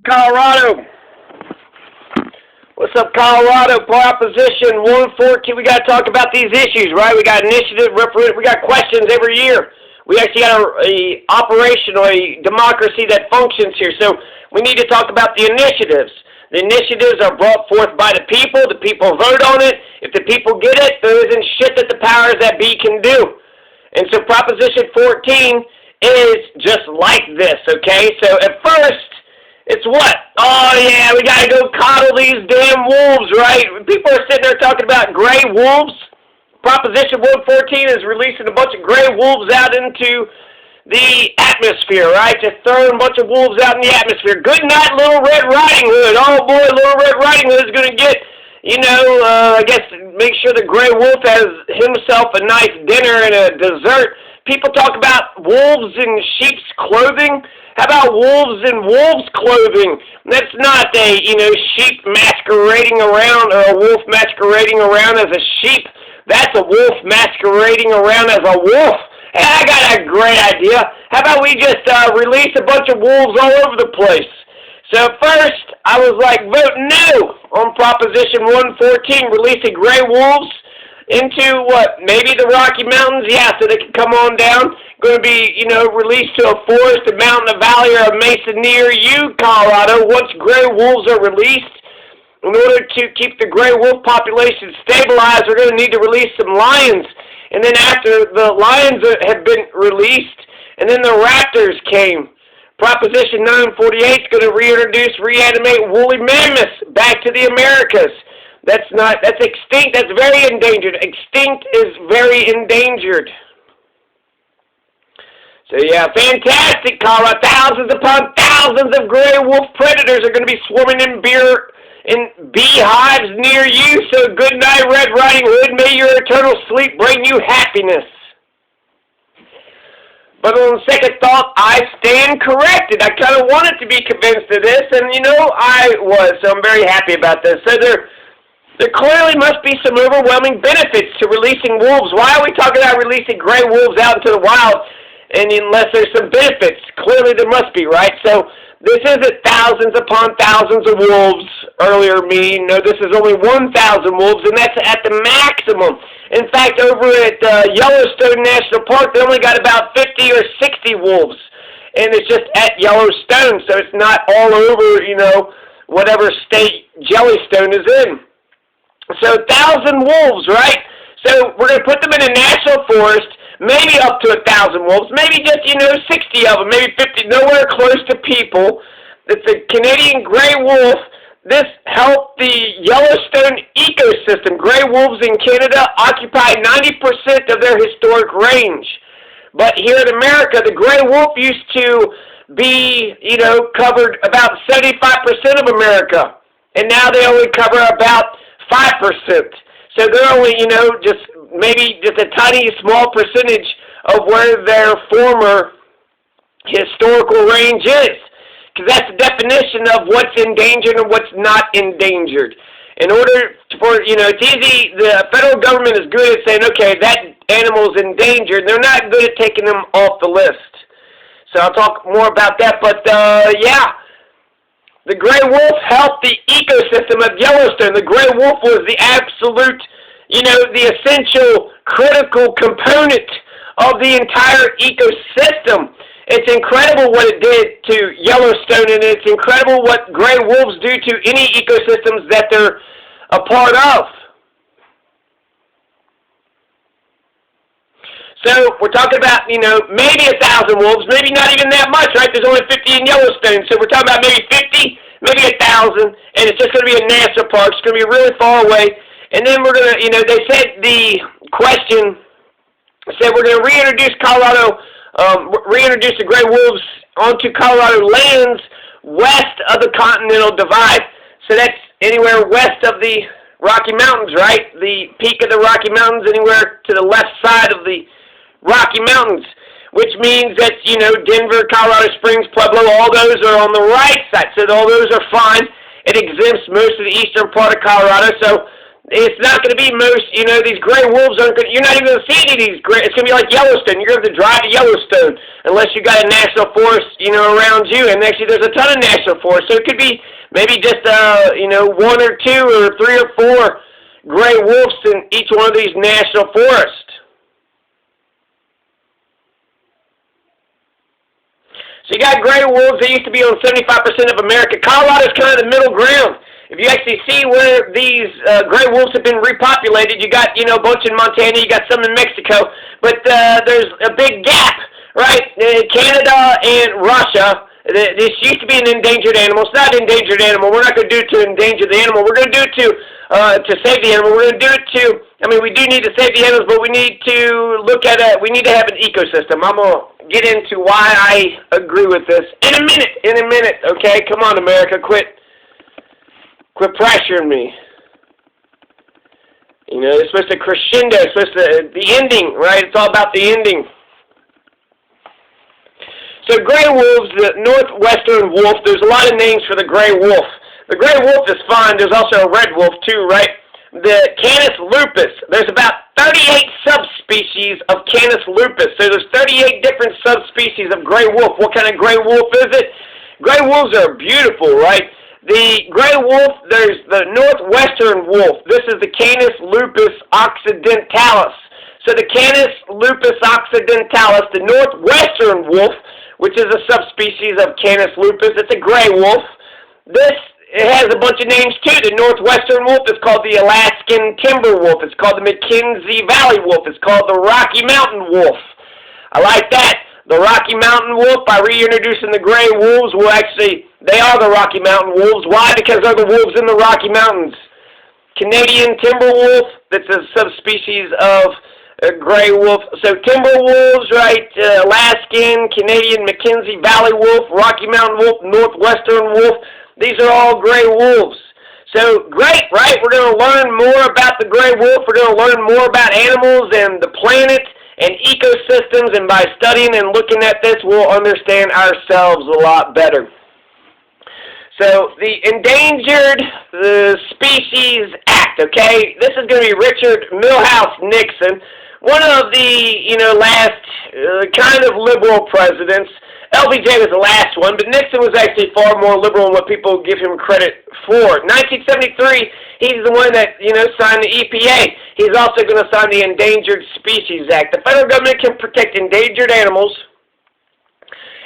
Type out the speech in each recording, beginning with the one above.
Colorado. What's up, Colorado? Proposition 114. We got to talk about these issues, right? We got initiative, referendum. We got questions every year. We actually got a operational, a democracy that functions here. So we need to talk about the initiatives. The initiatives are brought forth by the people. The people vote on it. If the people get it, there isn't shit that the powers that be can do. And so Proposition 14 is just like this, okay? So at first, it's what? Oh, yeah, we got to go coddle these damn wolves, right? People are sitting there talking about gray wolves. Proposition 114 is releasing a bunch of gray wolves out into the atmosphere, right? Just throwing a bunch of wolves out in the atmosphere. Good night, Little Red Riding Hood. Oh, boy, Little Red Riding Hood is going to get, I guess, make sure the gray wolf has himself a nice dinner and a dessert. People talk about wolves in sheep's clothing. How about wolves in wolves' clothing? That's not a, sheep masquerading around or a wolf masquerading around as a sheep. That's a wolf masquerading around as a wolf. Hey, I got a great idea. How about we just release a bunch of wolves all over the place? So first, I was like, vote no on Proposition 114, releasing gray wolves into what? Maybe the Rocky Mountains? Yeah, so they can come on down. Going to be, released to a forest, a mountain, a valley, or a mesa near you, Colorado. Once gray wolves are released, in order to keep the gray wolf population stabilized, we're going to need to release some lions. And then after the lions have been released, and then the raptors came. Proposition 948 is going to reanimate woolly mammoths back to the Americas. That's extinct. That's very endangered. Extinct is very endangered. So yeah, fantastic, Colorado. Thousands upon thousands of gray wolf predators are going to be swarming in beehives near you. So good night, Red Riding Hood. May your eternal sleep bring you happiness. But on second thought, I stand corrected. I kind of wanted to be convinced of this, and I was. So I'm very happy about this. So there clearly must be some overwhelming benefits to releasing wolves. Why are we talking about releasing gray wolves out into the wild? And unless there's some benefits, clearly there must be, right? So this isn't thousands upon thousands of wolves earlier meeting. No, this is only 1,000 wolves, and that's at the maximum. In fact, over at Yellowstone National Park, they only got about 50 or 60 wolves. And it's just at Yellowstone, so it's not all over, whatever state Jellystone is in. So 1,000 wolves, right? So we're going to put them in a national forest, maybe up to 1,000 wolves, maybe just, 60 of them, maybe 50, nowhere close to people. It's a Canadian gray wolf. This helped the Yellowstone ecosystem. Gray wolves in Canada occupy 90% of their historic range. But here in America, the gray wolf used to be, covered about 75% of America. And now they only cover about 5%. So they're only, maybe just a tiny, small percentage of where their former historical range is. Because that's the definition of what's endangered and what's not endangered. In order for, it's easy, the federal government is good at saying, okay, that animal's endangered. They're not good at taking them off the list. So I'll talk more about that. But, yeah. The gray wolf helped the ecosystem of Yellowstone. The gray wolf was the absolute, the essential, critical component of the entire ecosystem. It's incredible what it did to Yellowstone, and it's incredible what gray wolves do to any ecosystems that they're a part of. So we're talking about, maybe 1,000 wolves, maybe not even that much, right? There's only 50 in Yellowstone, so we're talking about maybe 50, maybe 1,000, and it's just going to be a national park. It's going to be really far away. And then we're going to, they said the question said we're going to reintroduce the gray wolves onto Colorado lands west of the Continental Divide. So that's anywhere west of the Rocky Mountains, right? The peak of the Rocky Mountains, anywhere to the left side of the Rocky Mountains, which means that, Denver, Colorado Springs, Pueblo, all those are on the right side. So all those are fine. It exempts most of the eastern part of Colorado. So It's not going to be most, these gray wolves aren't going to, you're not even going to see any of these gray, it's going to be like Yellowstone. You're going to have to drive to Yellowstone unless you got a national forest, around you. And actually there's a ton of national forests. So it could be maybe just, one or two or three or four gray wolves in each one of these national forests. So you got gray wolves that used to be on 75% of America. Colorado's kind of the middle ground. If you actually see where these gray wolves have been repopulated, you got, a bunch in Montana, you got some in Mexico, but there's a big gap, right? Canada and Russia, this used to be an endangered animal. It's not an endangered animal. We're not going to do it to endanger the animal. We're going to do it to save the animal. We're going to do it to, we do need to save the animals, but we need to look at we need to have an ecosystem. I'm going to get into why I agree with this in a minute, okay? Come on, America, quit pressuring me. It's supposed to crescendo. It's supposed to, the ending, right? It's all about the ending. So gray wolves, the northwestern wolf, there's a lot of names for the gray wolf. The gray wolf is fine. There's also a red wolf too, right? The Canis lupus, there's about 38 subspecies of Canis lupus. So there's 38 different subspecies of gray wolf. What kind of gray wolf is it? Gray wolves are beautiful, right? The gray wolf, there's the northwestern wolf. This is the Canis lupus occidentalis. So the Canis lupus occidentalis, the northwestern wolf, which is a subspecies of Canis lupus, it's a gray wolf. It has a bunch of names too. The northwestern wolf is called the Alaskan timber wolf. It's called the McKenzie Valley wolf. It's called the Rocky Mountain wolf. I like that. The Rocky Mountain wolf, by reintroducing the gray wolves, they are the Rocky Mountain wolves. Why? Because they're the wolves in the Rocky Mountains. Canadian timber wolf, that's a subspecies of gray wolf. So timber wolves, right, Alaskan, Canadian, McKenzie Valley wolf, Rocky Mountain wolf, northwestern wolf, these are all gray wolves. So great, right? We're going to learn more about the gray wolf. We're going to learn more about animals and the planet and ecosystems, and by studying and looking at this, we'll understand ourselves a lot better. So, the Endangered Species Act, okay? This is going to be Richard Milhouse Nixon, one of the, last kind of liberal presidents. LBJ was the last one, but Nixon was actually far more liberal than what people give him credit for. 1973, he's the one that, signed the EPA. He's also going to sign the Endangered Species Act. The federal government can protect endangered animals,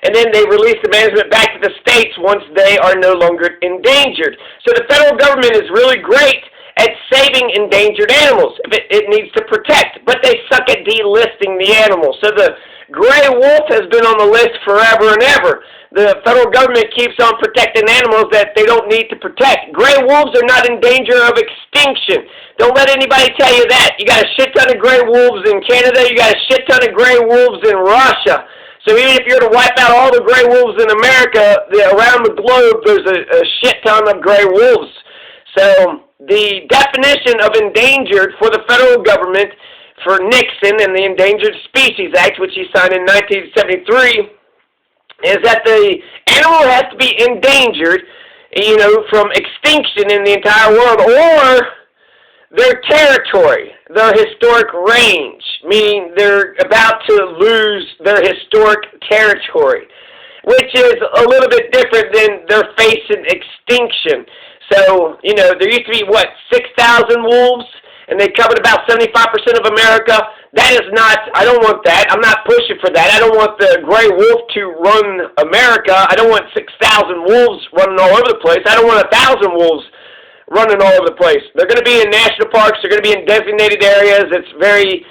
and then they release the management back to the states once they are no longer endangered. So the federal government is really great at saving endangered animals. It needs to protect, but they suck at delisting the animals. So the gray wolf has been on the list forever and ever. The federal government keeps on protecting animals that they don't need to protect. Gray wolves are not in danger of extinction. Don't let anybody tell you that. You got a shit ton of gray wolves in Canada. You got a shit ton of gray wolves in Russia. So even if you were to wipe out all the gray wolves in America, around the globe, there's a shit ton of gray wolves. So the definition of endangered for the federal government for Nixon and the Endangered Species Act, which he signed in 1973, is that the animal has to be endangered, from extinction in the entire world, or their territory, their historic range, meaning they're about to lose their historic territory, which is a little bit different than they're facing extinction. So, there used to be, 6,000 wolves? And they covered about 75% of America. That is not, I don't want that. I'm not pushing for that. I don't want the gray wolf to run America. I don't want 6,000 wolves running all over the place. I don't want 1,000 wolves running all over the place. They're going to be in national parks. They're going to be in designated areas. It's very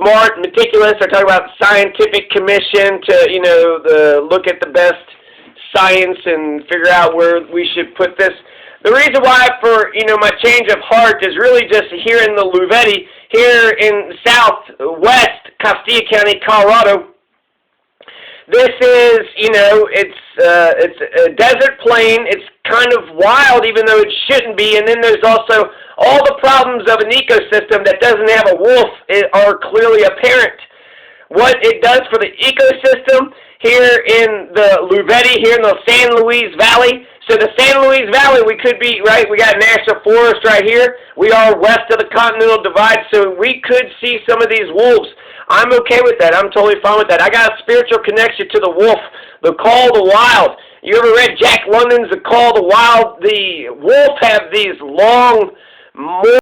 smart, meticulous. They're talking about scientific commission to, look at the best science and figure out where we should put this. The reason why for, my change of heart is really just here in the Luvetti, here in southwest Castilla County, Colorado. This is, it's a desert plain. It's kind of wild, even though it shouldn't be. And then there's also all the problems of an ecosystem that doesn't have a wolf are clearly apparent. What it does for the ecosystem here in the Louvetti, here in the San Luis Valley. So the San Luis Valley, we could be, right, we got National Forest right here. We are west of the Continental Divide, so we could see some of these wolves. I'm okay with that. I'm totally fine with that. I got a spiritual connection to the wolf, the Call of the Wild. You ever read Jack London's The Call of the Wild? The wolf have these long,